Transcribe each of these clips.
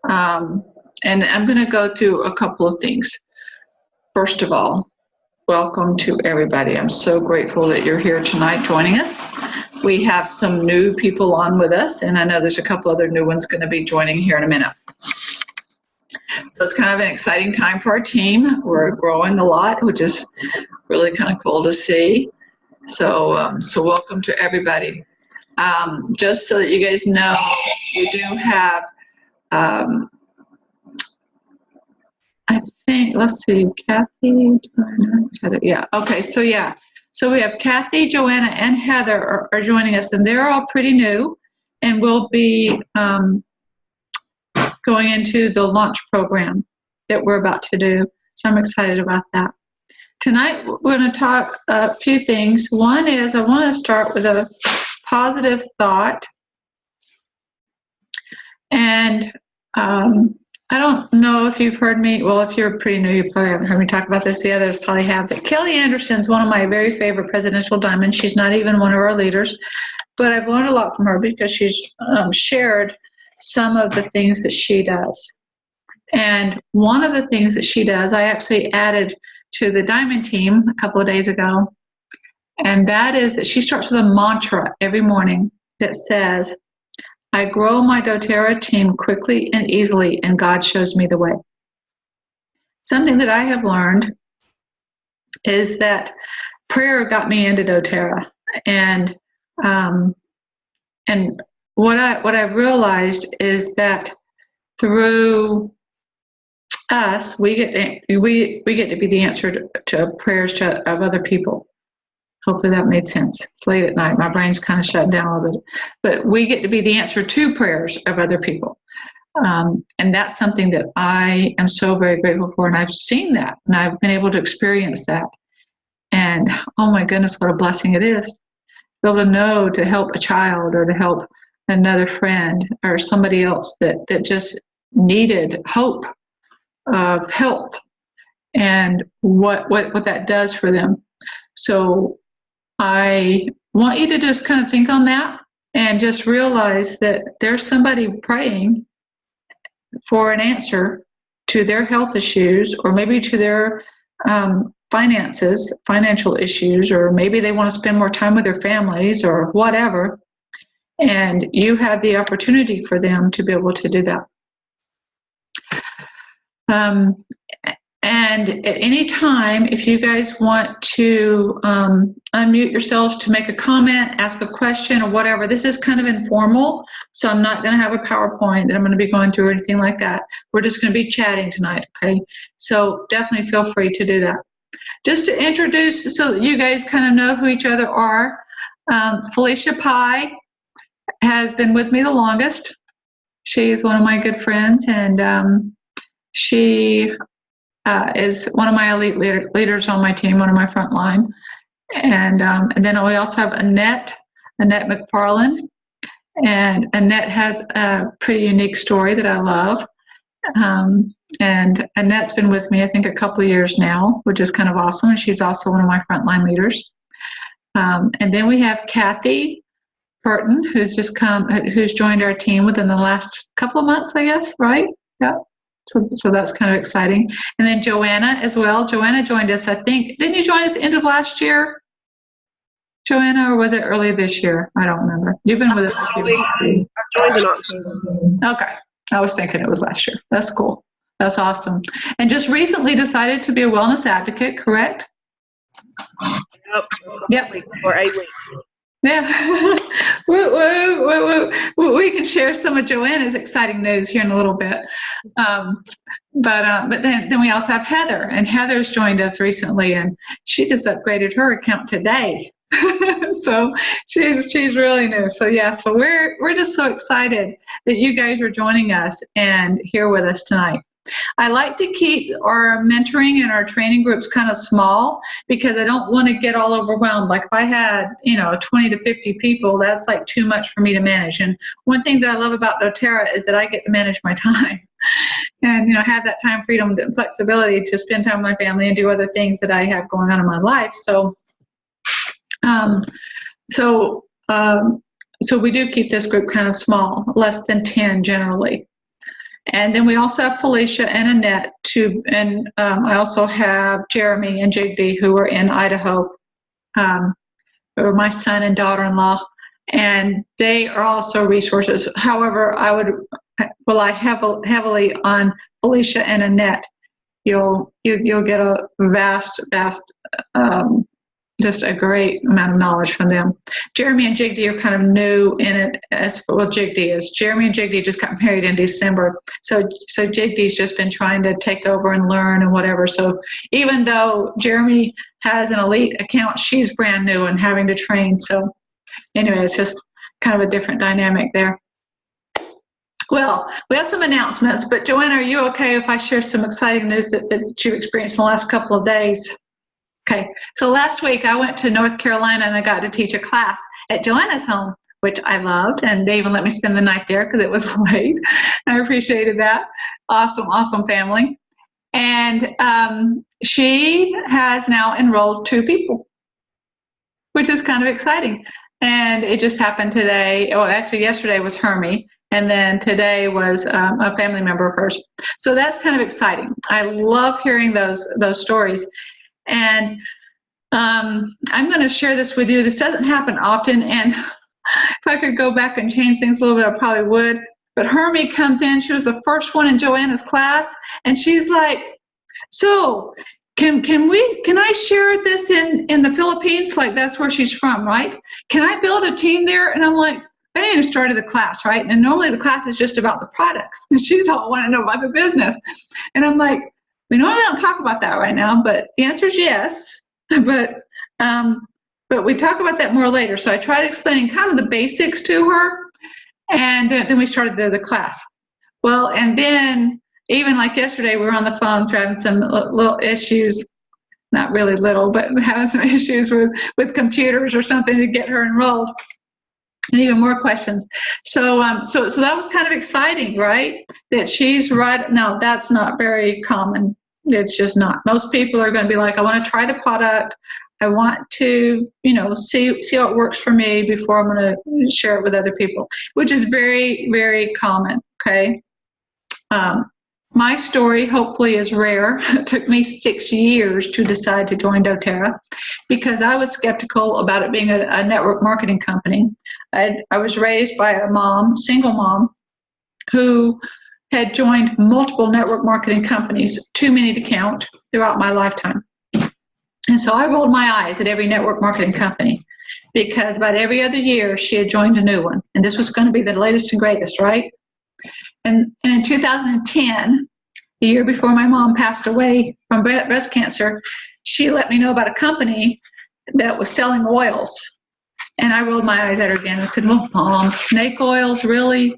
And I'm going to go through a couple of things. First of all, welcome to everybody. I'm so grateful that you're here tonight joining us. We have some new people on with us, and I know there's a couple other new ones going to be joining here in a minute. So it's kind of an exciting time for our team. We're growing a lot, which is really kind of cool to see. So welcome to everybody. Just so that you guys know, we do have, I think, let's see, Kathy, Heather, yeah, okay, so yeah. So we have Kathy, Joanna, and Heather are joining us, and they're all pretty new, and we'll be going into the launch program that we're about to do. So I'm excited about that. Tonight, we're going to talk a few things. One is I want to start with a positive thought. And I don't know if you've heard me. Well, if you're pretty new, you probably haven't heard me talk about this. The others probably have. But Kelly Anderson's one of my very favorite presidential diamonds. She's not even one of our leaders. But I've learned a lot from her because she's shared some of the things that she does. And one of the things that she does, I actually added to the diamond team a couple of days ago. And that is that she starts with a mantra every morning that says, I grow my doTERRA team quickly and easily, and God shows me the way. Something that I have learned is that prayer got me into doTERRA. And what I've realized is that through us, we get to be the answer to prayers of other people. Hopefully that made sense. It's late at night. My brain's kind of shut down a little bit. But we get to be the answer to prayers of other people. And that's something that I am so very grateful for. And I've seen that. And I've been able to experience that. And oh my goodness, what a blessing it is. To be able to know to help a child or to help another friend or somebody else that just needed hope of help and what that does for them. So I want you to just kind of think on that and just realize that there's somebody praying for an answer to their health issues, or maybe to their financial issues, or maybe they want to spend more time with their families or whatever. And you have the opportunity for them to be able to do that. And at any time, if you guys want to unmute yourselves to make a comment, ask a question, or whatever, this is kind of informal, so I'm not going to have a PowerPoint that I'm going to be going through or anything like that. We're just going to be chatting tonight, okay? So definitely feel free to do that. Just to introduce, so that you guys kind of know who each other are, Felicia Pye has been with me the longest. She's one of my good friends, and she is one of my elite leaders on my team, one of my front line. And then we also have Annette McFarland. And Annette has a pretty unique story that I love. And Annette's been with me, I think, a couple of years now, which is kind of awesome. And she's also one of my frontline leaders. And then we have Kathy Burton, who's joined our team within the last couple of months, I guess, right? Yeah. So that's kind of exciting. And then Joanna as well. Joanna joined us, I think. Didn't you join us end of last year, Joanna, or was it early this year? I don't remember. You've been with us. I joined in October. Okay. I was thinking it was last year. That's cool. That's awesome. And just recently decided to be a wellness advocate, correct? Yep. For 8 weeks. Yeah. We can share some of Joanna's exciting news here in a little bit. But then we also have Heather, and Heather's joined us recently, and she just upgraded her account today. So she's really new. So yeah, so we're just so excited that you guys are joining us and here with us tonight. I like to keep our mentoring and our training groups kind of small because I don't want to get all overwhelmed. Like if I had, 20 to 50 people, that's like too much for me to manage. And one thing that I love about doTERRA is that I get to manage my time and, have that time freedom and flexibility to spend time with my family and do other things that I have going on in my life. So we do keep this group kind of small, less than 10 generally. And then we also have Felicia and Annette, and I also have Jeremy and Jigby, who are in Idaho, who are my son and daughter-in-law, and they are also resources. However, I would rely heavily on Felicia and Annette. You'll get a vast, just a great amount of knowledge from them. Jeremy and Jigdy are kind of new in it, as well. Jigdy is. Jeremy and Jigdy just got married in December, so Jigdy's just been trying to take over and learn and whatever. So even though Jeremy has an elite account, she's brand new and having to train. So anyway, it's just kind of a different dynamic there. Well, we have some announcements, but Joanna, are you okay if I share some exciting news that you've experienced in the last couple of days? Okay, so last week I went to North Carolina and I got to teach a class at Joanna's home, which I loved, and they even let me spend the night there because it was late. I appreciated that. Awesome family. And she has now enrolled 2 people, which is kind of exciting. And it just happened today. Oh, actually yesterday was Hermie, and then today was a family member of hers. So that's kind of exciting. I love hearing those stories. And I'm going to share this with you. This doesn't happen often, and if I could go back and change things a little bit, I probably would. But Hermie comes in. She was the first one in Joanna's class, and she's like, "So, can I share this in the Philippines? Like that's where she's from, right? Can I build a team there?" And I'm like, I didn't even start the class, right? And normally the class is just about the products, and she's all want to know about the business, and I'm like, we normally don't talk about that right now, but the answer is yes. But we talk about that more later. So I tried explaining kind of the basics to her, and then we started the class. Well, and then even like yesterday, we were on the phone having some little issues, not really little, but having some issues with computers or something to get her enrolled. And even more questions. So that was kind of exciting, right? That she's right. No, that's not very common. It's just not. Most people are going to be like, I want to try the product. I want to, see how it works for me before I'm going to share it with other people, which is very, very common. Okay. My story hopefully is rare. It took me 6 years to decide to join doTERRA because I was skeptical about it being a network marketing company. I was raised by a single mom, who had joined multiple network marketing companies, too many to count, throughout my lifetime. And so I rolled my eyes at every network marketing company because about every other year she had joined a new one. And this was going to be the latest and greatest, right? And in 2010, the year before my mom passed away from breast cancer, she let me know about a company that was selling oils. And I rolled my eyes at her again and said, well, Mom, snake oils, really?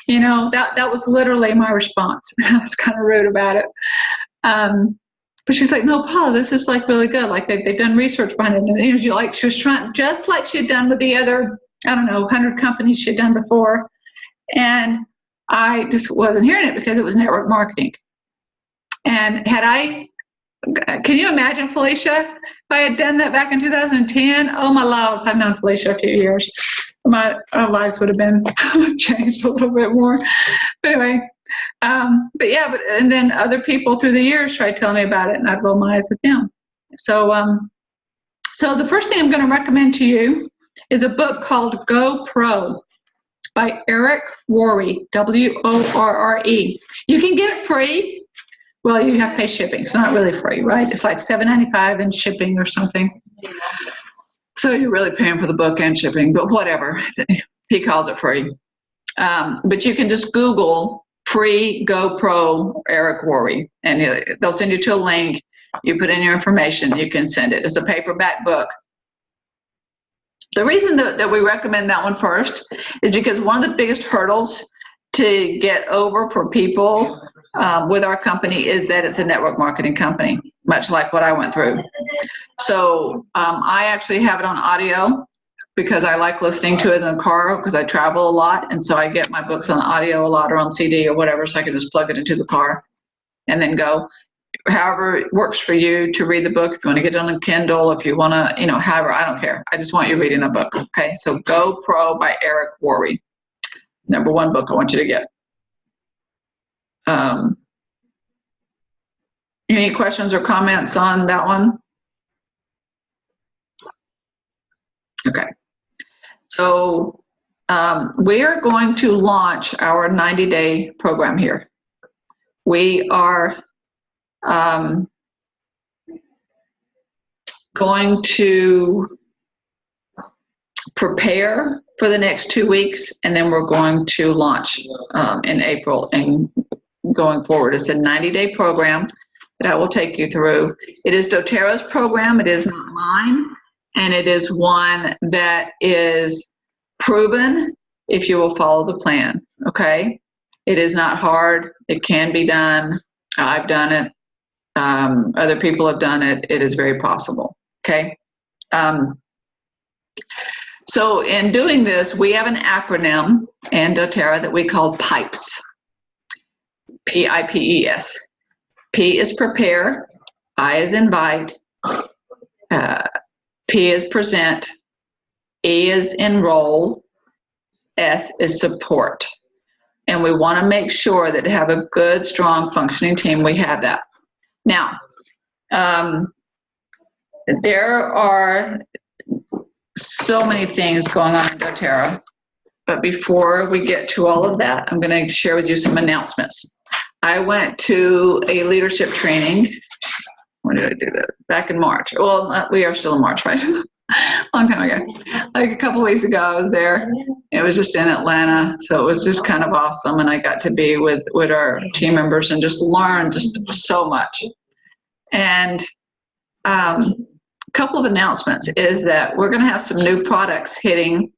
That was literally my response. I was kind of rude about it. But she's like, no, Paula, this is like really good. Like they've done research behind it. And like she was trying, just like she had done with the other, 100 companies she had done before. And I just wasn't hearing it because it was network marketing. And can you imagine, Felicia, if I had done that back in 2010? Oh, my lives, I've known Felicia a few years. Our lives would have been changed a little bit more. But anyway, and then other people through the years tried telling me about it, and I'd roll my eyes at them. So the first thing I'm going to recommend to you is a book called Go Pro by Eric Worre, W-O-R-R-E. You can get it free. Well, you have to pay shipping, so not really free, right? It's like $7.95 in shipping or something. So you're really paying for the book and shipping, but whatever. He calls it free. But you can just Google free Go Pro Eric Worre, and they'll send you to a link. You put in your information, you can send it. It's a paperback book. The reason that we recommend that one first is because one of the biggest hurdles to get over for people with our company is that it's a network marketing company, much like what I went through. So I actually have it on audio because I like listening to it in the car because I travel a lot, and so I get my books on audio a lot or on CD or whatever, so I can just plug it into the car and then go. However it works for you to read the book. If you want to get it on a Kindle, if you want to, however, I don't care. I just want you reading a book, okay? So Go Pro by Eric Worre. #1 book I want you to get. Any questions or comments on that one? Okay. So we are going to launch our 90-day program here. We are going to prepare for the next 2 weeks, and then we're going to launch in April and going forward. It's a 90-day program that I will take you through. It is doTERRA's program. It is not mine, and it is one that is proven if you will follow the plan, okay? It is not hard. It can be done. I've done it. Other people have done it. It is very possible, okay? So in doing this, we have an acronym in doTERRA that we call PIPES, P-I-P-E-S. P is prepare, I is invite, P is present, E is enroll, S is support. And we want to make sure that to have a good, strong, functioning team, we have that. Now, there are so many things going on in doTERRA, but before we get to all of that, I'm going to share with you some announcements. I went to a leadership training. When did I do that? Back in March. Well, we are still in March, right? Long time ago. Like a couple weeks ago, I was there. It was just in Atlanta, so it was just kind of awesome, and I got to be with our team members and just learn just so much. And a couple of announcements is that we're going to have some new products hitting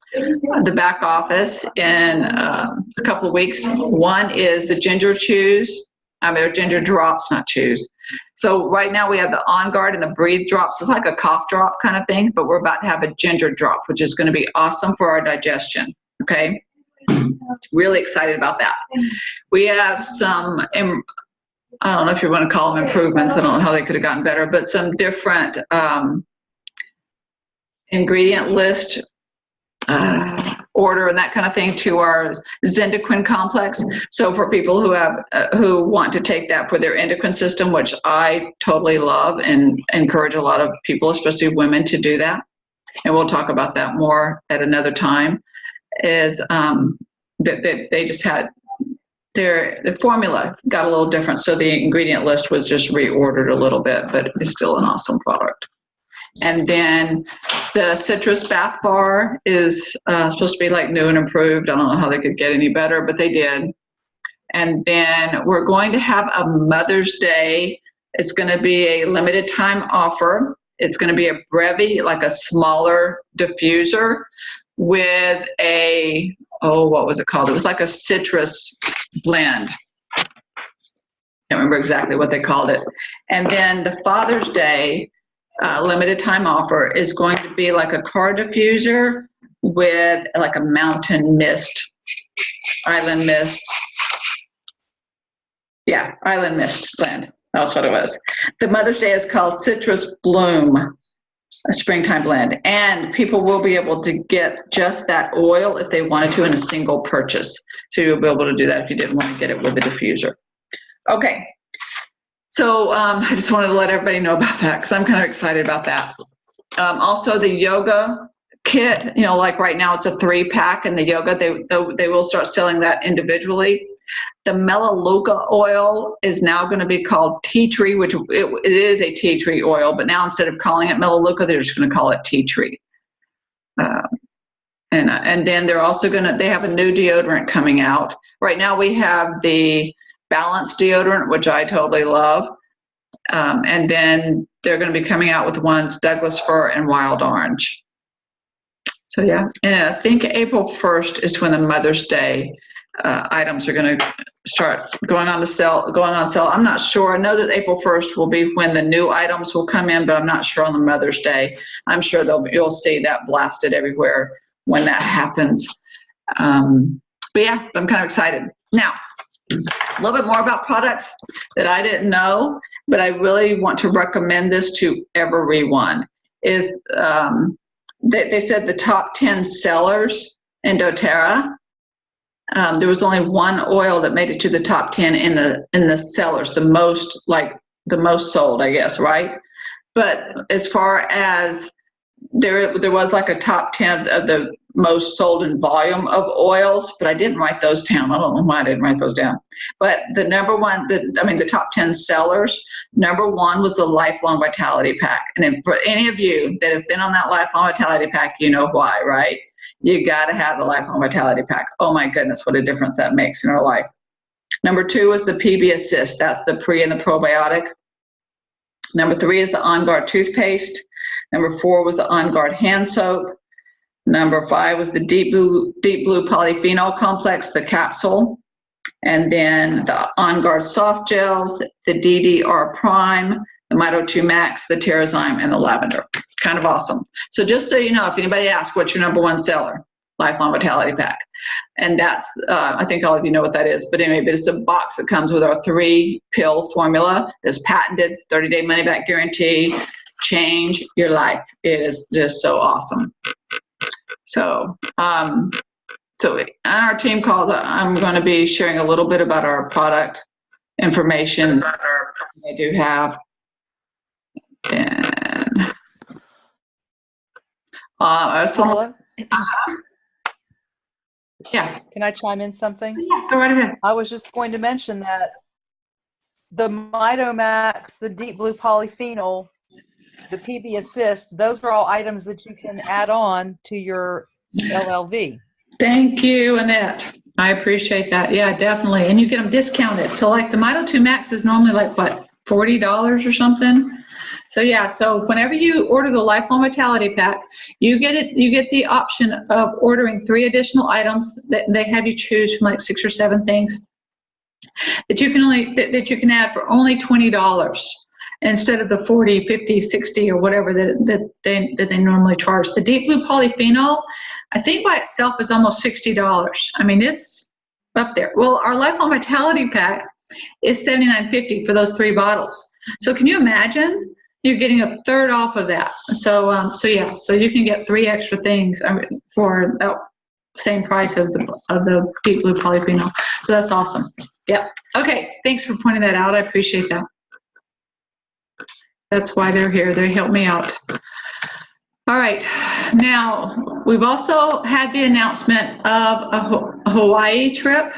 the back office in a couple of weeks. One is the ginger chews. They're ginger drops, not chews. So right now we have the On Guard and the Breathe drops. It's like a cough drop kind of thing, but we're about to have a ginger drop, which is going to be awesome for our digestion, okay? Really excited about that. We have some, I don't know if you want to call them improvements. I don't know how they could have gotten better, but some different ingredient list order and that kind of thing to our Zendequin complex. So for people who have who want to take that for their endocrine system, which I totally love and encourage a lot of people, especially women, to do that. And we'll talk about that more at another time. Is that they just had the formula got a little different, so the ingredient list was just reordered a little bit, but it's still an awesome product. And then the citrus bath bar is supposed to be like new and improved. I don't know how they could get any better, but they did. And then we're going to have a Mother's Day. It's going to be a limited time offer. It's going to be a Brevi, like a smaller diffuser with a, what was it called? It was like a citrus blend. Can't remember exactly what they called it. And then the Father's Day limited time offer is going to be like a car diffuser with like a mountain mist, island mist. Yeah, island mist blend. That's what it was. The Mother's Day is called Citrus Bloom, a springtime blend. And people will be able to get just that oil if they wanted to in a single purchase. So you'll be able to do that if you didn't want to get it with the diffuser. Okay. So I just wanted to let everybody know about that because I'm kind of excited about that. Also, the yoga kit, you know, like right now it's a 3-pack, and the yoga, they will start selling that individually. The Melaleuca oil is now going to be called tea tree, which it is a tea tree oil, but now instead of calling it Melaleuca, they're just going to call it tea tree. And then they're also they have a new deodorant coming out. Right now we have the Balance deodorant, which I totally love. And then they're going to be coming out with ones Douglas Fir and Wild Orange. So yeah, and I think April 1st is when the Mother's Day items are going to start going on sale. I'm not sure. I know that April 1st will be when the new items will come in, but I'm not sure on the Mother's Day. I'm sure you'll see that blasted everywhere when that happens. But yeah, I'm kind of excited. Now, a little bit more about products that I didn't know, but I really want to recommend this to everyone. Is they said the top 10 sellers in doTERRA. There was only one oil that made it to the top 10 in the sellers, the most sold, I guess, right? But as far as there was like a top 10 of the most sold in volume of oils, but I didn't write those down. I don't know why I didn't write those down. But the number one, the top 10 sellers, number one was the Lifelong Vitality Pack. And then for any of you that have been on that Lifelong Vitality Pack, you know why, right? You got to have the Lifelong Vitality Pack. Oh my goodness, what a difference that makes in our life. Number two was the PB Assist. That's the pre and the probiotic. Number three is the On Guard toothpaste. Number four was the On Guard hand soap. Number five was the Deep Blue Polyphenol Complex, the capsule. And then the On Guard soft gels, the DDR Prime, the Mito2 Max, the Terrazyme, and the lavender. Kind of awesome. So just so you know, if anybody asks what's your number one seller, Lifelong Vitality Pack. And that's, I think all of you know what that is. But anyway, but it's a box that comes with our 3-pill formula. It's patented, 30-day money-back guarantee. Change your life. It is just so awesome. So, so on our team call, I'm going to be sharing a little bit about our product information that I do have. And Paula? Yeah. Can I chime in something? Yeah, go right ahead. I was just going to mention that the Mitomax, the Deep Blue Polyphenol, the PB Assist, those are all items that you can add on to your LLV. Thank you, Annette. I appreciate that. Yeah, definitely. And you get them discounted. So like the Mito2 Max is normally like, what, $40 or something? So yeah, so whenever you order the Lifelong Vitality Pack, you get the option of ordering 3 additional items that they have you choose from like 6 or 7 things that you can add for only $20 instead of the $40, $50, $60 or whatever that they normally charge. The Deep Blue Polyphenol, I think by itself is almost $60. I mean, it's up there. Well, our Lifelong Vitality Pack is $79.50 for those 3 bottles. So can you imagine? You're getting a third off of that. So yeah, so you can get 3 extra things for that same price of the Deep Blue Polyphenol. So that's awesome. Yep. Okay. Thanks for pointing that out. I appreciate that. That's why they're here. They help me out. All right. Now, we've also had the announcement of a Hawaii trip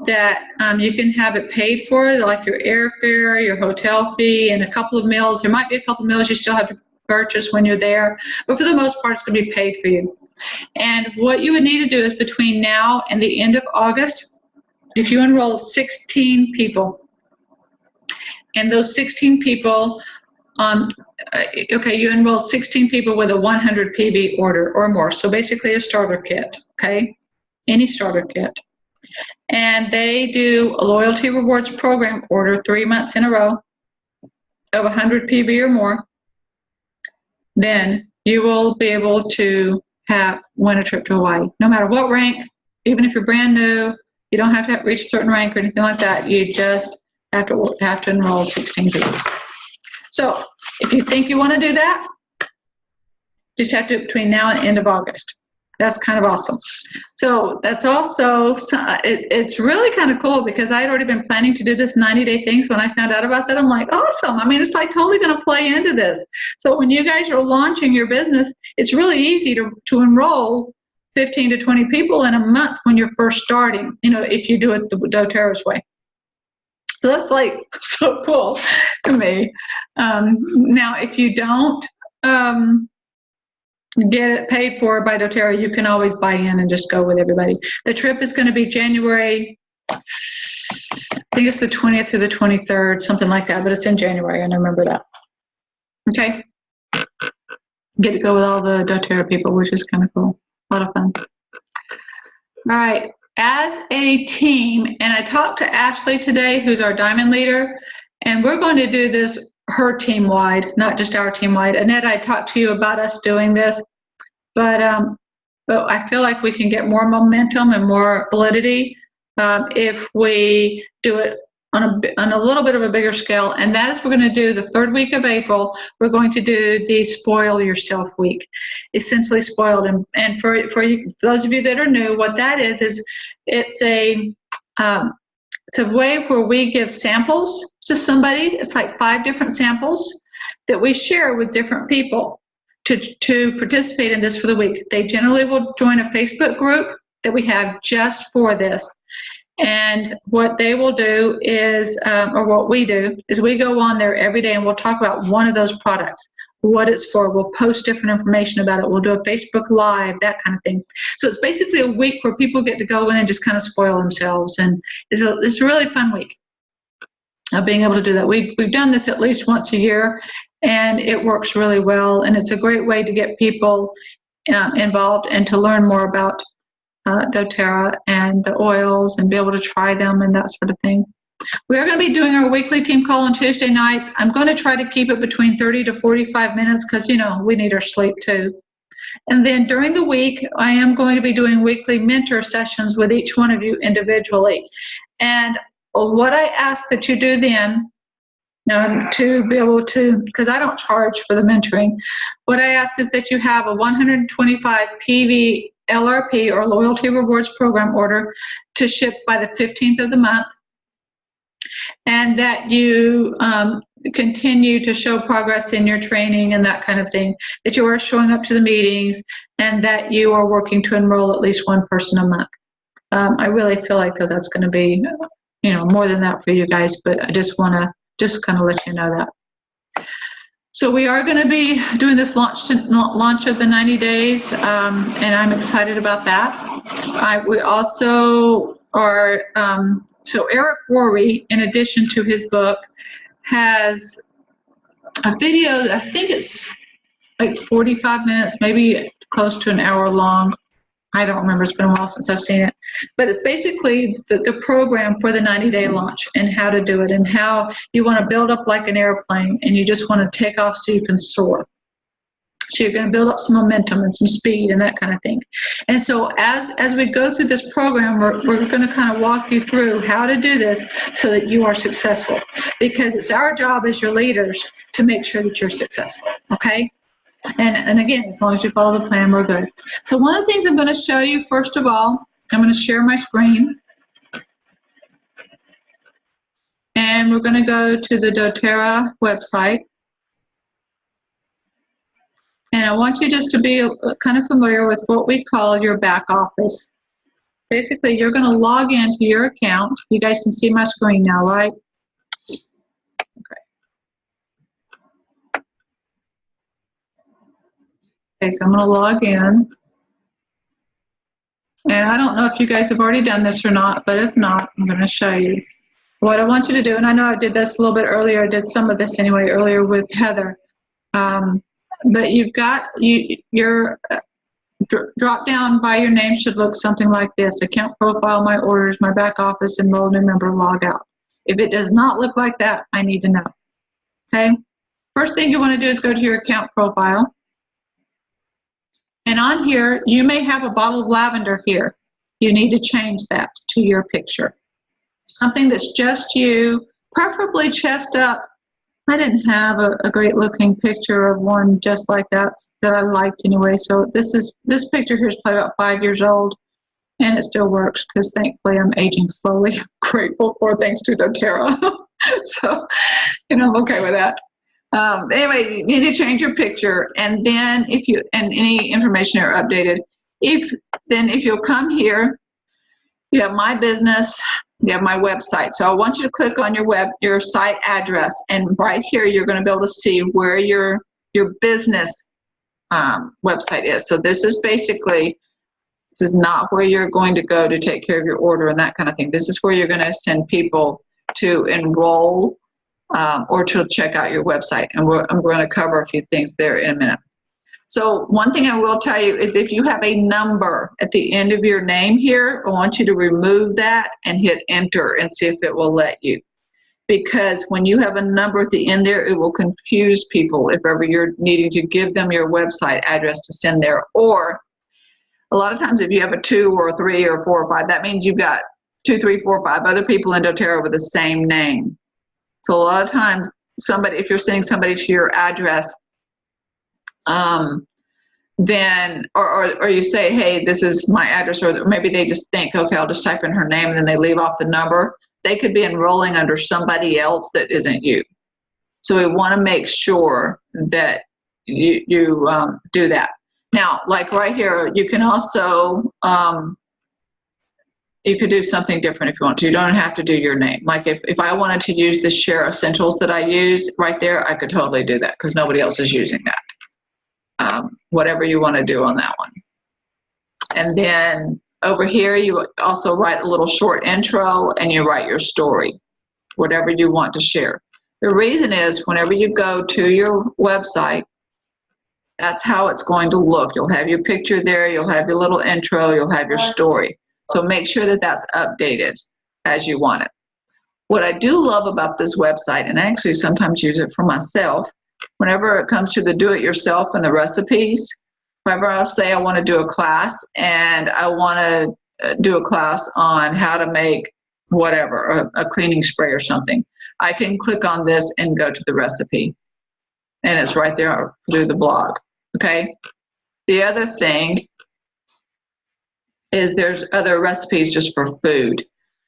that you can have it paid for, like your airfare, your hotel fee, and a couple of meals. There might be a couple of meals you still have to purchase when you're there, but for the most part, it's going to be paid for you. And what you would need to do is between now and the end of August, if you enroll 16 people, and those 16 people, you enroll 16 people with a 100 PB order or more. So basically a starter kit, okay? Any starter kit. And they do a loyalty rewards program order 3 months in a row of 100 PB or more. Then you will be able to win a trip to Hawaii. No matter what rank, even if you're brand new, you don't have to reach a certain rank or anything like that. You just have to enroll 16 people. So if you think you want to do that, just have to do it between now and end of August. That's kind of awesome. So that's also, it's really kind of cool because I had already been planning to do this 90-day thing. So when I found out about that, I'm like, awesome. I mean, it's like totally going to play into this. So when you guys are launching your business, it's really easy to enroll 15 to 20 people in a month when you're first starting, if you do it the doTERRA's way. So that's like so cool to me. Now, if you don't get it paid for by doTERRA, you can always buy in and just go with everybody. The trip is going to be January, I think it's the 20th through the 23rd, something like that, but it's in January, and I remember that. Okay. Get to go with all the doTERRA people, which is kind of cool. A lot of fun. All right. As a team, and I talked to Ashley today, who's our diamond leader, and we're going to do this her team-wide, not just our team-wide. Annette, I talked to you about us doing this, but I feel like we can get more momentum and more validity if we do it on a little bit of a bigger scale, and that is we're going to do the third week of April. We're going to do the Spoil Yourself Week, essentially spoiled. And for those of you that are new, what that is it's a way where we give samples to somebody. It's like 5 different samples that we share with different people to participate in this for the week. They generally will join a Facebook group that we have just for this. And what they will do is, or what we do, is we go on there every day and we'll talk about one of those products, what it's for. We'll post different information about it. We'll do a Facebook Live, that kind of thing. So it's basically a week where people get to go in and just kind of spoil themselves. And it's a really fun week of being able to do that. We've done this at least once a year, and it works really well. And it's a great way to get people involved and to learn more about doTERRA and the oils and be able to try them and that sort of thing. We are going to be doing our weekly team call on Tuesday nights. I'm going to try to keep it between 30 to 45 minutes because, you know, we need our sleep too. And then during the week, I am going to be doing weekly mentor sessions with each one of you individually. And what I ask that you do then, to be able to, because I don't charge for the mentoring, what I ask is that you have a 125 PV LRP or Loyalty Rewards Program order to ship by the 15th of the month, and that you continue to show progress in your training and that kind of thing, that you are showing up to the meetings, and that you are working to enroll at least one person a month. I really feel like that's going to be, more than that for you guys, but I just want to kind of let you know that. So we are going to be doing this launch of the 90 days, and I'm excited about that. We also are, so Eric Worre, in addition to his book, has a video, I think it's like 45 minutes, maybe close to an hour long. I don't remember, it's been a while since I've seen it. But it's basically the program for the 90-day launch and how to do it and how you want to build up like an airplane and you just want to take off so you can soar. So you're going to build up some momentum and some speed and that kind of thing. And so as we go through this program, we're going to kind of walk you through how to do this so that you are successful. Because it's our job as your leaders to make sure that you're successful, okay? And again, as long as you follow the plan, we're good. So one of the things I'm going to show you, first of all, I'm going to share my screen. And we're going to go to the doTERRA website. And I want you just to be kind of familiar with what we call your back office. Basically, you're going to log into your account. You guys can see my screen now, right? Okay, so I'm going to log in. And I don't know if you guys have already done this or not, but if not, I'm going to show you. What I want you to do, and I know I did this a little bit earlier, I did some of this anyway earlier with Heather, but you've got your drop down by your name should look something like this: account profile, my orders, my back office, enroll new member, log out. If it does not look like that, I need to know. Okay? First thing you want to do is go to your account profile. And on here, you may have a bottle of lavender here. You need to change that to your picture. Something that's just you, preferably chest up. I didn't have a great looking picture of one just like that I liked anyway. So this picture here is probably about 5 years old, and it still works because thankfully I'm aging slowly. I'm grateful for, thanks to doTERRA. So, I'm okay with that. Anyway, you need to change your picture, and then any information are updated. If you'll come here, you have my business, you have my website. So I want you to click on your site address, and right here you're going to be able to see where your business website is. So this is not where you're going to go to take care of your order and that kind of thing. This is where you're going to send people to enroll or to check out your website. And I'm going to cover a few things there in a minute. So one thing I will tell you is if you have a number at the end of your name here, I want you to remove that and hit enter and see if it will let you. Because when you have a number at the end there, it will confuse people if ever you're needing to give them your website address to send there. Or a lot of times if you have a 2 or a 3 or a 4 or 5, that means you've got 2, 3, 4, 5 other people in doTERRA with the same name. So a lot of times, if you're sending somebody to your address, then, or you say, hey, this is my address, or maybe they just think, okay, I'll just type in her name, and then they leave off the number. They could be enrolling under somebody else that isn't you. So we want to make sure that you do that. Now, like right here, you can also, you could do something different if you want to. You don't have to do your name. Like if I wanted to use the Share Essentials that I use right there, I could totally do that because nobody else is using that. Whatever you want to do on that one. And then over here, you also write a little short intro and you write your story, whatever you want to share. The reason is whenever you go to your website, that's how it's going to look. You'll have your picture there, you'll have your little intro, you'll have your story. So make sure that that's updated as you want it. What I do love about this website, and I actually sometimes use it for myself, whenever it comes to the do-it-yourself and the recipes, whenever I'll say I want to do a class and I want to do a class on how to make whatever, a cleaning spray or something, I can click on this and go to the recipe. And it's right there through the blog, okay? The other thing is there's other recipes just for food.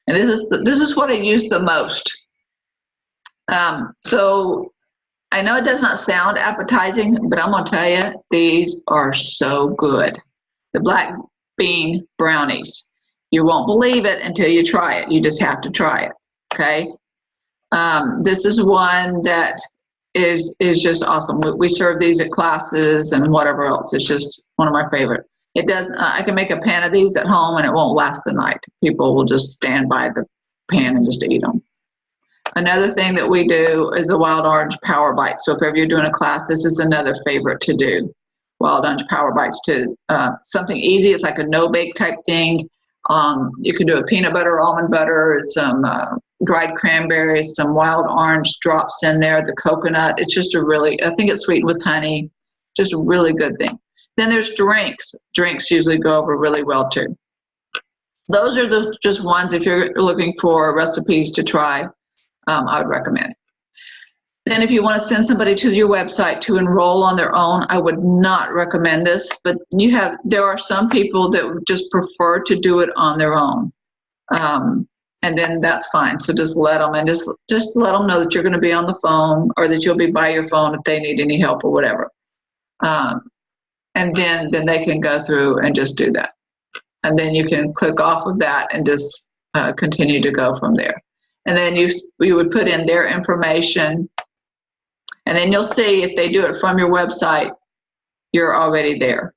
And this is what I use the most. So I know it does not sound appetizing, but I'm going to tell you, these are so good. The black bean brownies. You won't believe it until you try it. You just have to try it, okay? This is one that is just awesome. We serve these at classes and whatever else. It's just one of my favorite. It does. I can make a pan of these at home and it won't last the night. People will just stand by the pan and just eat them. Another thing that we do is the wild orange power bites. So if ever you're doing a class, this is another favorite to do. Wild orange power bites to something easy. It's like a no-bake type thing. You can do a peanut butter, almond butter, some dried cranberries, some wild orange drops in there, the coconut. It's just I think it's sweetened with honey. Just a really good thing. Then there's drinks. Drinks usually go over really well too. Those are just ones if you're looking for recipes to try. I would recommend. Then if you want to send somebody to your website to enroll on their own, I would not recommend this, but there are some people that just prefer to do it on their own. And then that's fine. So just let them, and just let them know that you're going to be on the phone or that you'll be by your phone if they need any help or whatever. And then they can go through and just do that. And then you can click off of that and just continue to go from there. And then you would put in their information, and then you'll see if they do it from your website, you're already there.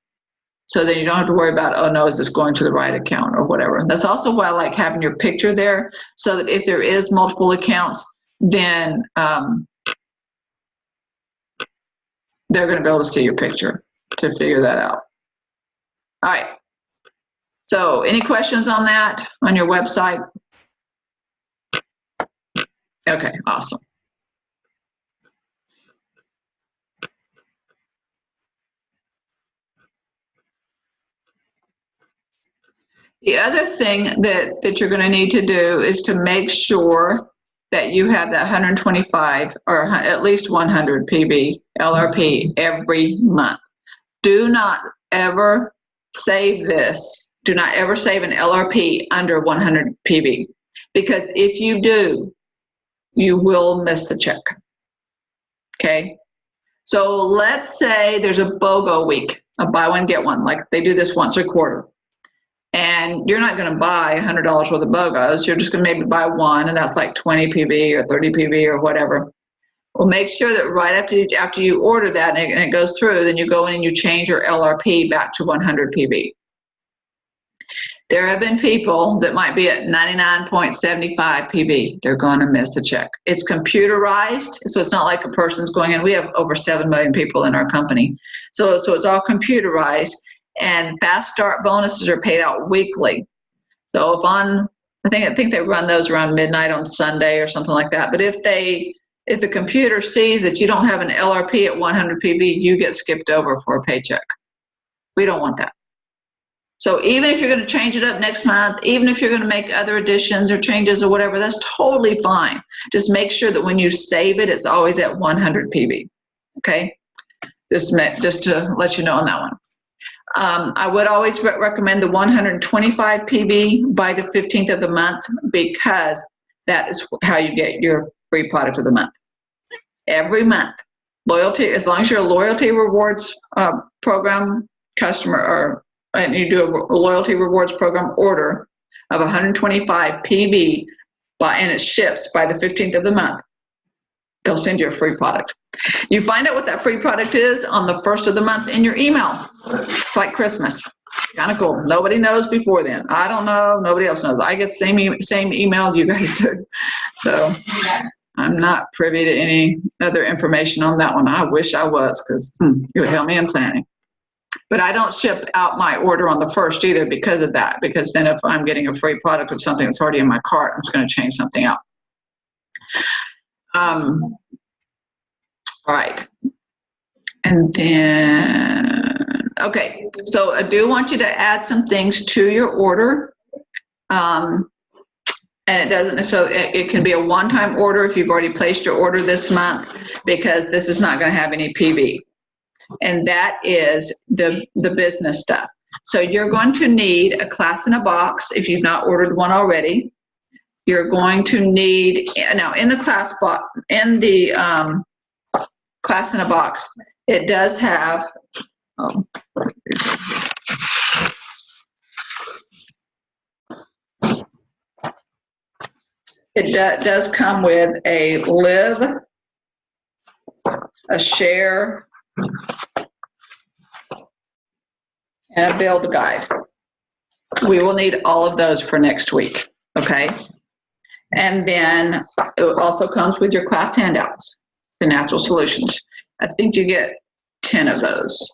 So then you don't have to worry about, oh no, is this going to the right account or whatever. And that's also why I like having your picture there, so that if there is multiple accounts, then they're going to be able to see your picture to figure that out. All right. So any questions on that, on your website? Okay, awesome. The other thing that you're going to need to do is to make sure that you have that 125 or at least 100 PB LRP every month. Do not ever save this. Do not ever save an LRP under 100 PB, because if you do, you will miss a check. Okay? So let's say there's a BOGO week, a buy one, get one, like they do this once a quarter. And you're not going to buy $100 worth of BOGOs. You're just going to maybe buy one, and that's like 20 PB or 30 PB or whatever. Well, make sure that right after you order that and it goes through, then you go in and you change your LRP back to 100 PB. There have been people that might be at 99.75 PB. They're going to miss a check. It's computerized, so it's not like a person's going in. We have over 7 million people in our company. So it's all computerized, and fast start bonuses are paid out weekly. So I think they run those around midnight on Sunday or something like that. But if the computer sees that you don't have an LRP at 100 PB, you get skipped over for a paycheck. We don't want that. So even if you're going to change it up next month, even if you're going to make other additions or changes or whatever, that's totally fine. Just make sure that when you save it, it's always at 100 PB. Okay? Just to let you know on that one. I would always recommend the 125 PB by the 15th of the month, because that is how you get your free product of the month. Every month. Loyalty, as long as you're a loyalty rewards program customer, and you do a loyalty rewards program order of 125 PB, and it ships by the 15th of the month, they'll send you a free product. You find out what that free product is on the 1st of the month in your email. It's like Christmas. Kind of cool. Nobody knows before then. I don't know. Nobody else knows. I get the same email you guys do. So I'm not privy to any other information on that one. I wish I was, because it would help me in planning. But I don't ship out my order on the 1st either because of that, because then if I'm getting a free product of something that's already in my cart, I'm just going to change something out. All right. And then, okay, so I do want you to add some things to your order. And it doesn't necessarily, it can be a one-time order if you've already placed your order this month, because this is not going to have any PB. And that is the business stuff. So you're going to need a class in a box if you've not ordered one already. You're going to need, now in the class box, in the class in a box, it does have, it does come with a live, a share, and a build guide. We will need all of those for next week, okay? And then it also comes with your class handouts, the natural solutions. I think you get 10 of those.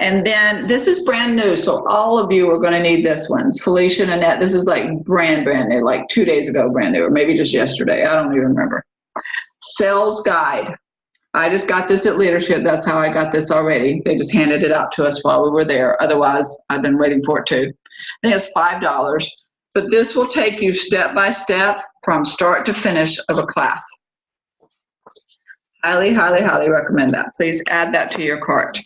And then this is brand new, so all of you are going to need this one. Felicia and Annette, this is like brand new, like 2 days ago brand new, or maybe just yesterday. I don't even remember. Sales guide. I just got this at leadership. That's how I got this already. They just handed it out to us while we were there. Otherwise, I've been waiting for it too. I think it's $5. But this will take you step by step from start to finish of a class. Highly, highly, highly recommend that. Please add that to your cart.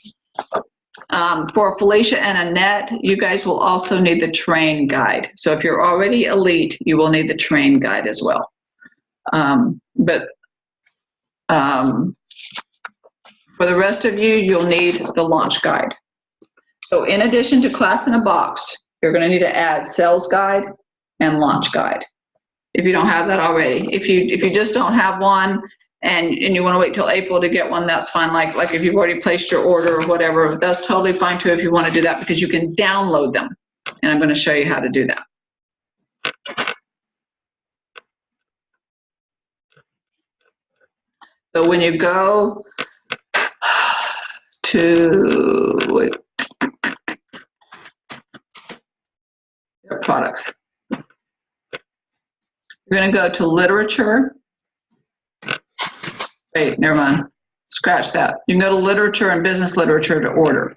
For Felicia and Annette, you guys will also need the train guide. So if you're already elite, you will need the train guide as well. For the rest of you, you'll need the launch guide. So in addition to class in a box, you're going to need to add sales guide and launch guide. If you don't have that already, if you just don't have one and you want to wait till April to get one, that's fine. Like if you've already placed your order or whatever, that's totally fine too if you want to do that, because you can download them. And I'm going to show you how to do that. So when you go to your products, you're going to go to literature. Wait, never mind. Scratch that. You can go to literature and business literature to order.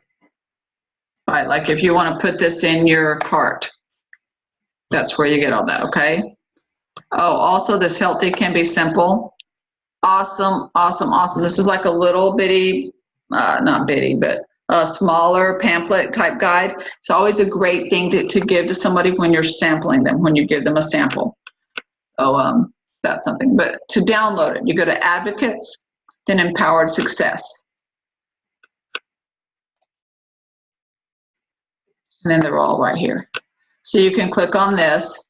Right, like if you want to put this in your cart, that's where you get all that, okay? Oh, also this Healthy Can Be Simple. Awesome, awesome, awesome. This is like a little bitty, not bitty, but a smaller pamphlet type guide. It's always a great thing to give to somebody when you're sampling them, when you give them a sample. So that's something. But to download it, you go to Advocates, then Empowered Success. And then they're all right here. So you can click on this,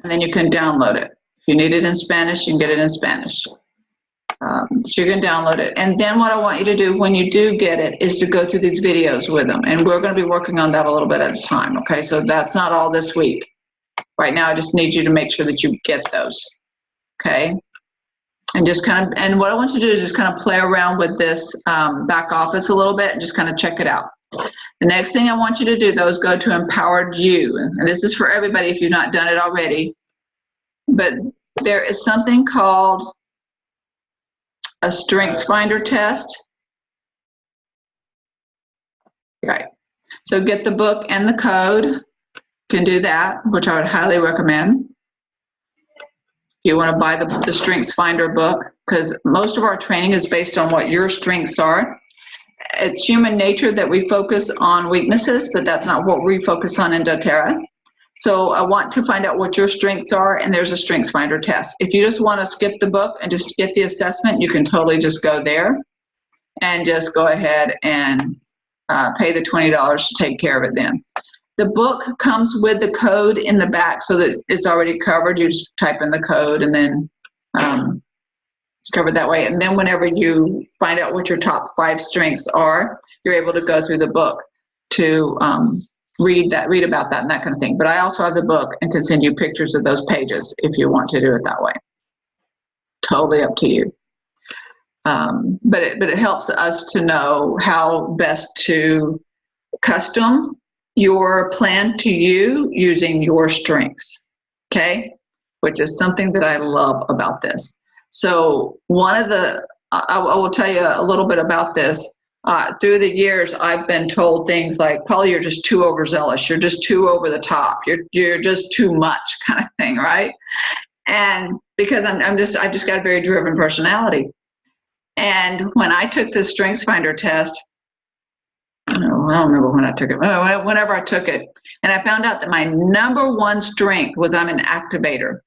and then you can download it. If you need it in Spanish, you can get it in Spanish. So you can download it. And then what I want you to do when you do get it is to go through these videos with them. And we're going to be working on that a little bit at a time, okay? So that's not all this week. Right now, I just need you to make sure that you get those, okay? And just kind of, and what I want you to do is just kind of play around with this back office a little bit and just kind of check it out. The next thing I want you to do, though, is go to Empowered You. And this is for everybody if you've not done it already. But there is something called a Strengths Finder test. Right. So get the book and the code. You can do that, which I would highly recommend. If you want to buy the Strengths Finder book, because most of our training is based on what your strengths are. It's human nature that we focus on weaknesses, but that's not what we focus on in doTERRA. So I want to find out what your strengths are, and there's a Strengths Finder test. If you just want to skip the book and just get the assessment, you can totally just go there and just go ahead and pay the $20 to take care of it then. The book comes with the code in the back so that it's already covered. You just type in the code and then it's covered that way. And then whenever you find out what your top 5 strengths are, you're able to go through the book to read about that and that kind of thing. But I also have the book and can send you pictures of those pages if you want to do it that way. Totally up to you. But it helps us to know how best to custom your plan to you using your strengths, okay? Which is something that I love about this. So I will tell you a little bit about this. Through the years, I've been told things like, Paula, you're just too overzealous. You're just too over the top. You're just too much kind of thing, right? And because I've just got a very driven personality. And when I took the Strengths Finder test, I don't remember when I took it, whenever I took it, and I found out that my number 1 strength was I'm an activator.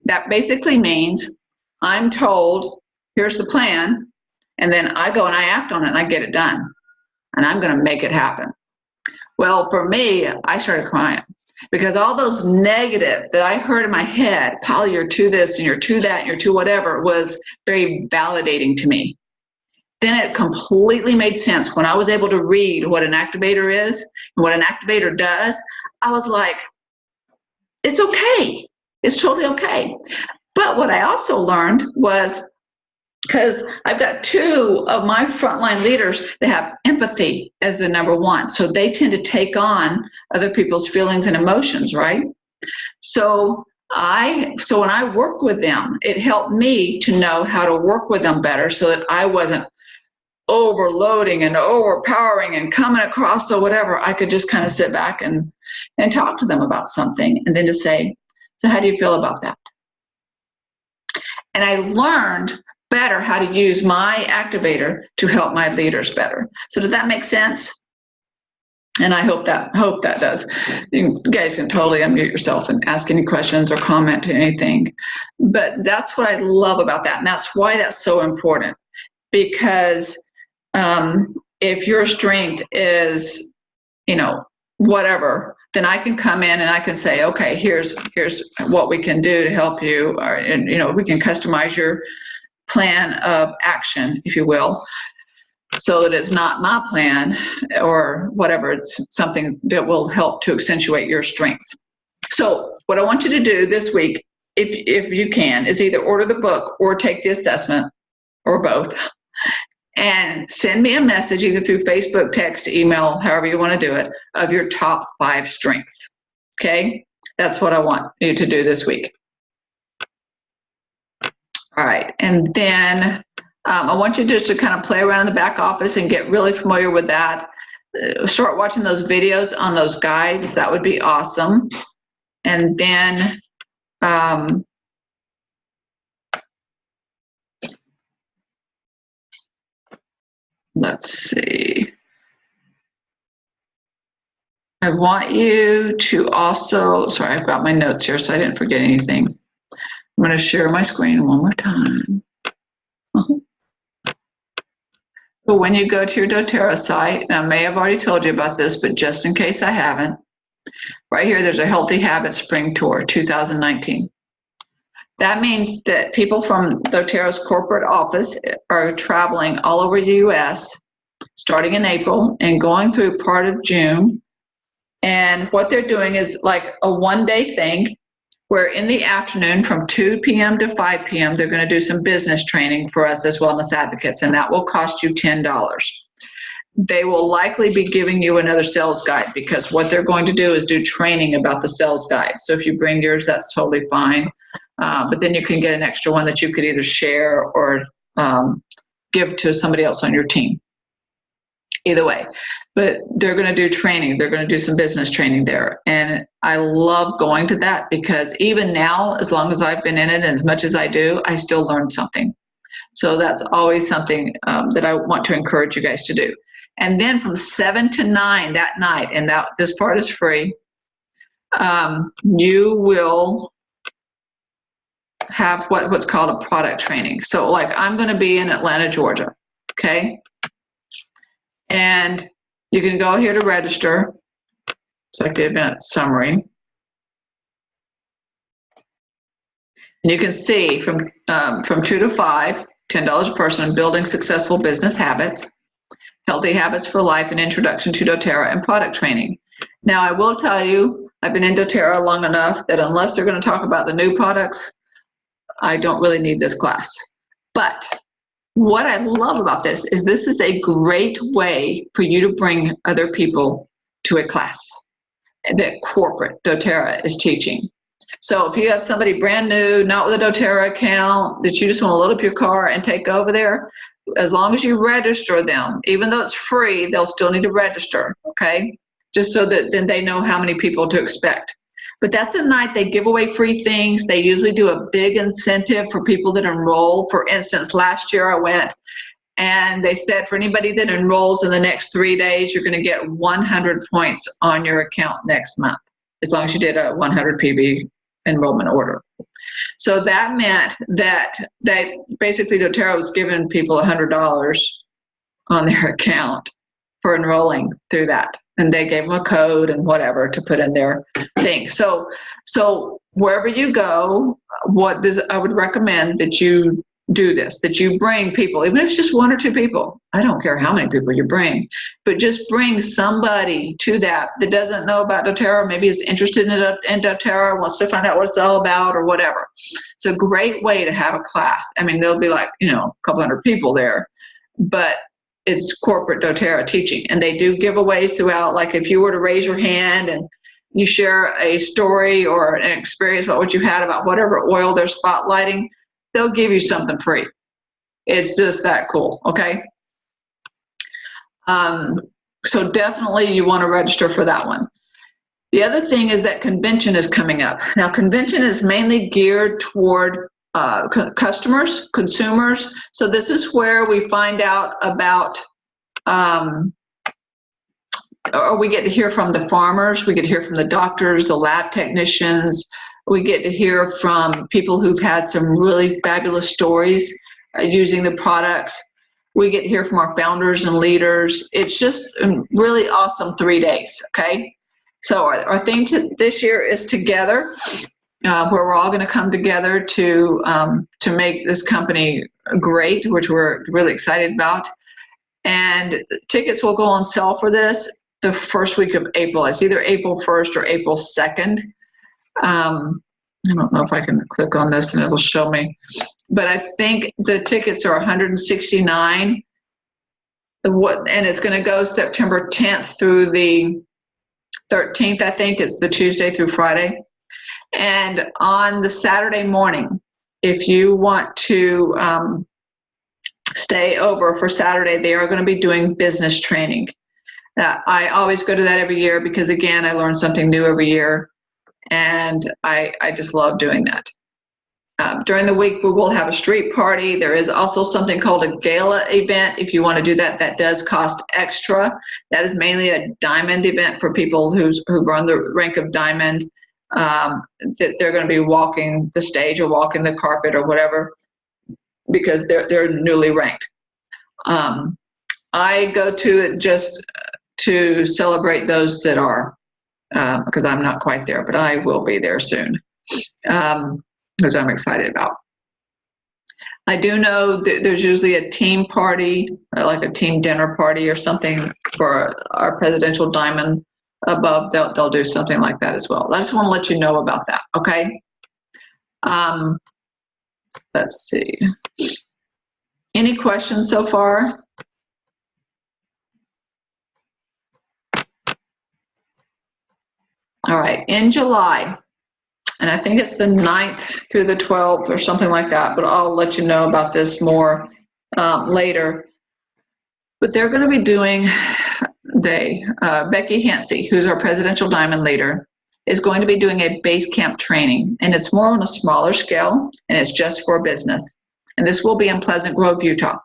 That basically means I'm told, here's the plan, and then I go and I act on it and I get it done. And I'm going to make it happen. Well, for me, I started crying because all those negative that I heard in my head, Paula, you're too this and you're too that and you're too whatever, was very validating to me. Then it completely made sense when I was able to read what an activator is and what an activator does. I was like, it's okay. It's totally okay. But what I also learned was, because I've got 2 of my frontline leaders that have empathy as the number 1. So they tend to take on other people's feelings and emotions, right? So when I worked with them, it helped me to know how to work with them better so that I wasn't overloading and overpowering and coming across or whatever. I could just kind of sit back and talk to them about something and then to say, so how do you feel about that? And I learned better how to use my activator to help my leaders better. So does that make sense? And I hope that does. You guys can totally unmute yourself and ask any questions or comment to anything. But that's what I love about that. And that's why that's so important. Because if your strength is, whatever, then I can come in and I can say, okay, here's what we can do to help you. Or, we can customize your plan of action, if you will, so that it's not my plan or whatever. It's something that will help to accentuate your strengths. So what I want you to do this week, if you can, is either order the book or take the assessment or both, and send me a message either through Facebook, text, email, however you want to do it, of your top 5 strengths. Okay? That's what I want you to do this week. All right. And then I want you just to kind of play around in the back office and get really familiar with that. Start watching those videos on those guides. That would be awesome. And then let's see. I want you to also, sorry, I've got my notes here, so I didn't forget anything. I'm going to share my screen one more time. So when you go to your doTERRA site, and I may have already told you about this, but just in case I haven't, right here, there's a Healthy Habits Spring Tour 2019. That means that people from doTERRA's corporate office are traveling all over the U.S. starting in April and going through part of June. And what they're doing is like a one-day thing where in the afternoon from 2 p.m. to 5 p.m., they're going to do some business training for us as wellness advocates, and that will cost you $10. They will likely be giving you another sales guide because what they're going to do is do training about the sales guide. So if you bring yours, that's totally fine. But then you can get an extra one that you could either share or give to somebody else on your team. either way. But they're going to do training. They're going to do some business training there. And I love going to that because even now, as long as I've been in it and as much as I do, I still learn something. So that's always something that I want to encourage you guys to do. And then from 7 to 9 that night, and this part is free, you will have what's called a product training. So like I'm going to be in Atlanta, Georgia, okay? And you can go here to register. It's like the event summary. And you can see from 2 to 5, $10 a person, building successful business habits, healthy habits for life, and introduction to doTERRA and product training. Now, I will tell you, I've been in doTERRA long enough that unless they're going to talk about the new products, I don't really need this class. But what I love about this is a great way for you to bring other people to a class that corporate doTERRA is teaching. So if you have somebody brand new, not with a doTERRA account, that you just want to load up your car and take over there, as long as you register them, even though it's free, they'll still need to register, okay? Just so that then they know how many people to expect. But that's a night they give away free things. They usually do a big incentive for people that enroll. For instance, last year I went and they said for anybody that enrolls in the next 3 days, you're going to get 100 points on your account next month, as long as you did a 100 PB enrollment order. So that meant that basically doTERRA was giving people $100 on their account for enrolling through that. And they gave them a code and whatever to put in their thing. So wherever you go, I would recommend that you do this, that you bring people, even if it's just 1 or 2 people. I don't care how many people you bring, but just bring somebody to that doesn't know about doTERRA, maybe is interested in doTERRA, wants to find out what it's all about or whatever. It's a great way to have a class. I mean, there'll be like, a couple hundred people there, but it's corporate doTERRA teaching. And they do giveaways throughout. Like if you were to raise your hand and you share a story or an experience about what you had about whatever oil they're spotlighting, they'll give you something free. It's just that cool, okay? So definitely you want to register for that one. The other thing is that convention is coming up. Now, convention is mainly geared toward customers, consumers. So this is where we find out about, or we get to hear from the farmers, we get to hear from the doctors, the lab technicians, we get to hear from people who've had some really fabulous stories using the products. We get to hear from our founders and leaders. It's just a really awesome 3 days, okay? So our theme this year is together, where we're all going to come together to make this company great, which we're really excited about. And tickets will go on sale for this the first week of April. It's either April 1st or April 2nd. I don't know if I can click on this and it'll show me, but I think the tickets are $169. And it's going to go September 10th through the 13th, I think. It's the Tuesday through Friday. And on the Saturday morning, if you want to stay over for Saturday, they are going to be doing business training. I always go to that every year because, again, I learn something new every year, and I just love doing that. During the week, we will have a street party. There is also something called a gala event. If you want to do that, that does cost extra. That is mainly a diamond event for people who run the rank of diamond. That they're going to be walking the stage or walking the carpet or whatever because they're newly ranked. I go to it just to celebrate those that are, because I'm not quite there, but I will be there soon, because I'm excited about. I do know that there's usually a team party, like a team dinner party or something for our presidential diamond above. They'll do something like that as well. I just want to let you know about that, okay? Let's see. Any questions so far? All right, in July, and I think it's the 9th through the 12th or something like that, but I'll let you know about this more later. But they're going to be doing, Becky Hansey, who's our Presidential Diamond Leader, is going to be doing a base camp training, and it's more on a smaller scale, and it's just for business. And this will be in Pleasant Grove, Utah.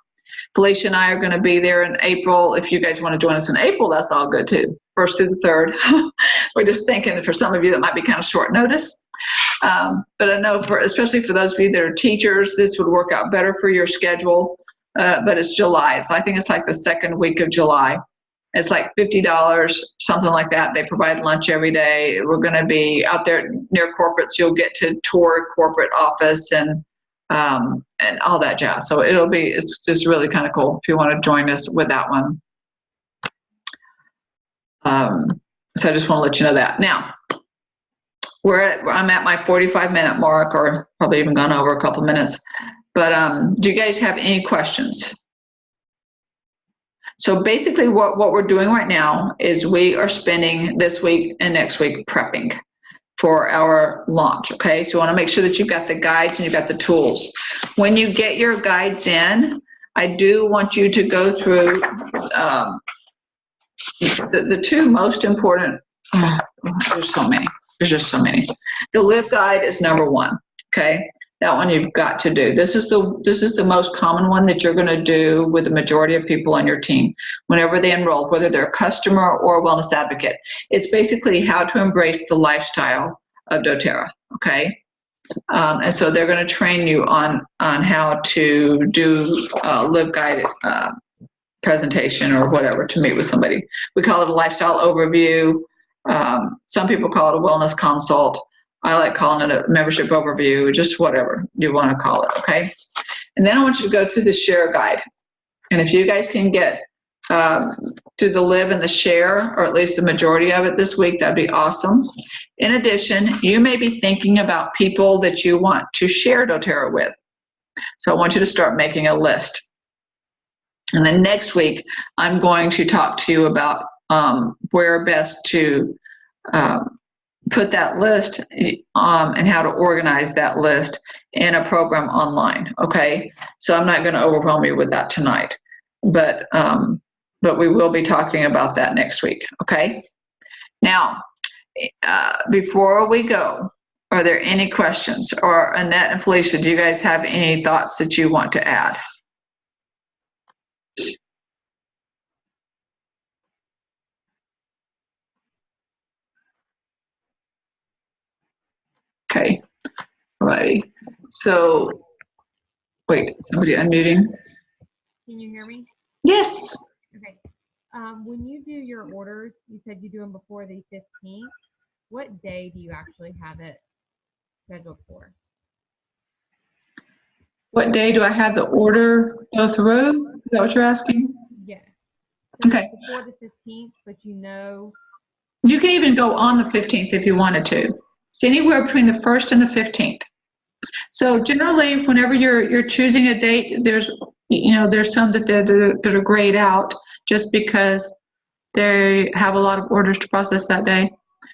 Felicia and I are going to be there in April. If you guys want to join us in April, that's all good too. 1st through the 3rd. We're just thinking for some of you that might be kind of short notice. But I know especially for those of you that are teachers, this would work out better for your schedule. But it's July. So I think it's like the 2nd week of July. It's like $50, something like that. They provide lunch every day. We're going to be out there near corporates. You'll get to tour corporate office and all that jazz. So it's just really kind of cool if you want to join us with that one. So I just want to let you know that. Now, I'm at my 45-minute mark, or probably even gone over a couple minutes. But do you guys have any questions? So basically what we're doing right now is we are spending this week and next week prepping for our launch, okay? So you want to make sure that you've got the guides and you've got the tools. When you get your guides in, I do want you to go through the two most important, there's so many. There's just so many. The Live Guide is number one, okay? That one you've got to do. This is the most common one that you're going to do with the majority of people on your team whenever they enroll, whether they're a customer or a wellness advocate. It's basically how to embrace the lifestyle of doTERRA, okay? And so they're going to train you on how to do a Live Guide presentation or whatever to meet with somebody. We call it a lifestyle overview. Some people call it a wellness consult. I like calling it a membership overview, just whatever you want to call it, okay? And then I want you to go to the share guide. And if you guys can get to the live and the share, or at least the majority of it this week, that'd be awesome. In addition, you may be thinking about people that you want to share doTERRA with. So I want you to start making a list. And then next week, I'm going to talk to you about where best to put that list and how to organize that list in a program online, okay? So I'm not going to overwhelm you with that tonight, but we will be talking about that next week, okay? Now, before we go, are there any questions? Or Annette and Felicia, do you guys have any thoughts that you want to add? Okay, alrighty. So, wait, somebody unmuting? Can you hear me? Yes. Okay. When you do your orders, you said you do them before the 15th. What day do you actually have it scheduled for? What day do I have the order go through? Is that what you're asking? Yeah. So Okay. it's before the 15th, but you know. You can even go on the 15th if you wanted to. It's anywhere between the 1st and the 15th. So generally, whenever you're choosing a date, there's some that are grayed out just because they have a lot of orders to process that day.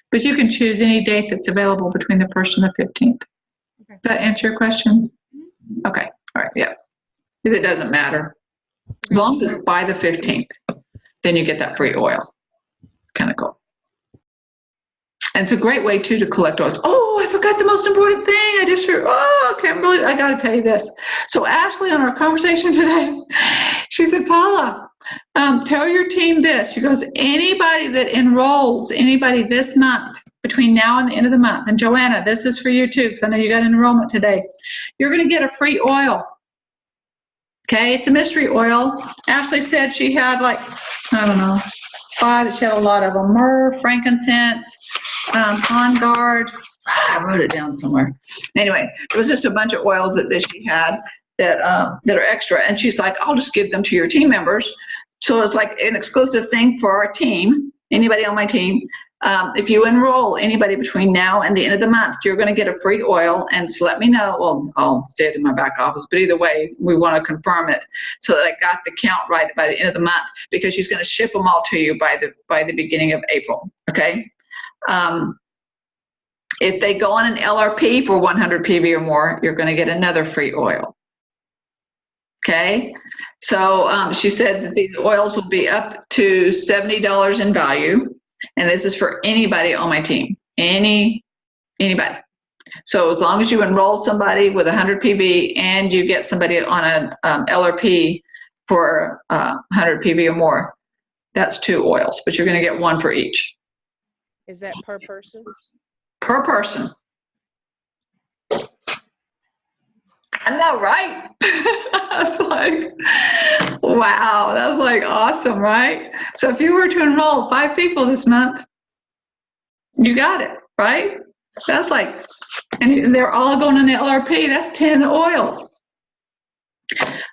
But you can choose any date that's available between the 1st and the 15th. Okay. Does that answer your question? Okay. All right. Yeah. Because it doesn't matter. As long as it's by the 15th, then you get that free oil. Kind of cool. And it's a great way, too, to collect oils. Oh, I forgot the most important thing. I got to tell you this. So Ashley, on our conversation today, she said, Paula, tell your team this. She goes, anybody that enrolls, anybody this month, between now and the end of the month, and Joanna, this is for you, too, because I know you got enrollment today, you're going to get a free oil. Okay, it's a mystery oil. Ashley said she had she had a lot of them. Myrrh, frankincense, On Guard. I wrote it down somewhere. Anyway, it was just a bunch of oils that she had that are extra. And she's like, I'll just give them to your team members. So it's like an exclusive thing for our team, anybody on my team. If you enroll anybody between now and the end of the month, you're going to get a free oil. And so let me know. Well, I'll say it in my back office, but either way, we want to confirm it so that I got the count right by the end of the month, because she's going to ship them all to you by the beginning of April. Okay. If they go on an LRP for 100 PV or more, you're going to get another free oil. Okay. So she said that these oils will be up to $70 in value. And this is for anybody on my team, anybody. So as long as you enroll somebody with 100 PV and you get somebody on an LRP for 100 PV or more, that's 2 oils, but you're going to get 1 for each. Is that per person? Per person. I know, right? I was like, wow, that's like awesome, right? So if you were to enroll 5 people this month, you got it, right? That's like, and they're all going on the LRP, that's 10 oils.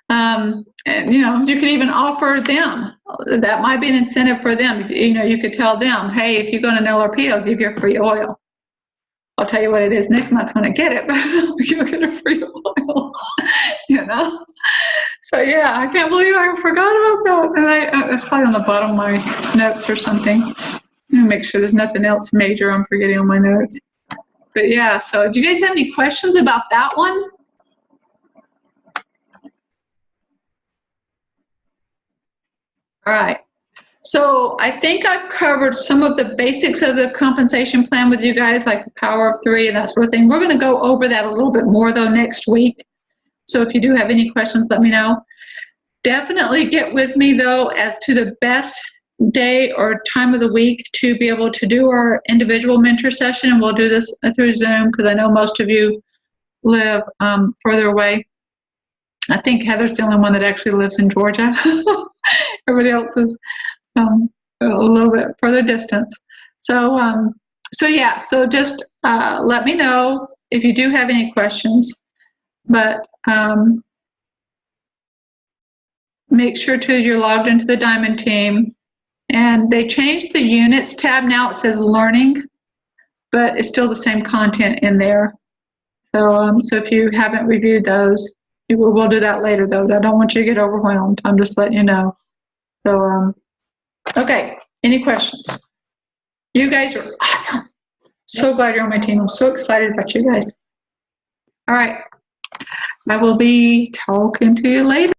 And you know, you could even offer them, that might be an incentive for them. You know, you could tell them, hey, if you go on an LRP, I'll give you a free oil. I'll tell you what it is next month when I get it, but you'll get a free oil, you know? So yeah, I can't believe I forgot about that. And it's probably on the bottom of my notes or something. Let me make sure there's nothing else major I'm forgetting on my notes. But yeah, so do you guys have any questions about that one? All right. So I think I've covered some of the basics of the compensation plan with you guys, like the power of 3 and that sort of thing. We're going to go over that a little bit more, though, next week. So if you do have any questions, let me know. Definitely get with me, though, as to the best day or time of the week to be able to do our individual mentor session. And we'll do this through Zoom because I know most of you live further away. I think Heather's the only one that actually lives in Georgia. Everybody else is a little bit further distance. So yeah, so just let me know if you do have any questions, but make sure too you're logged into the Diamond team. And they changed the units tab. Now it says learning, but it's still the same content in there. So so if you haven't reviewed those, we'll do that later though. I don't want you to get overwhelmed. I'm just letting you know. So okay, any questions? You guys are awesome. So glad you're on my team. I'm so excited about you guys. All right. I will be talking to you later.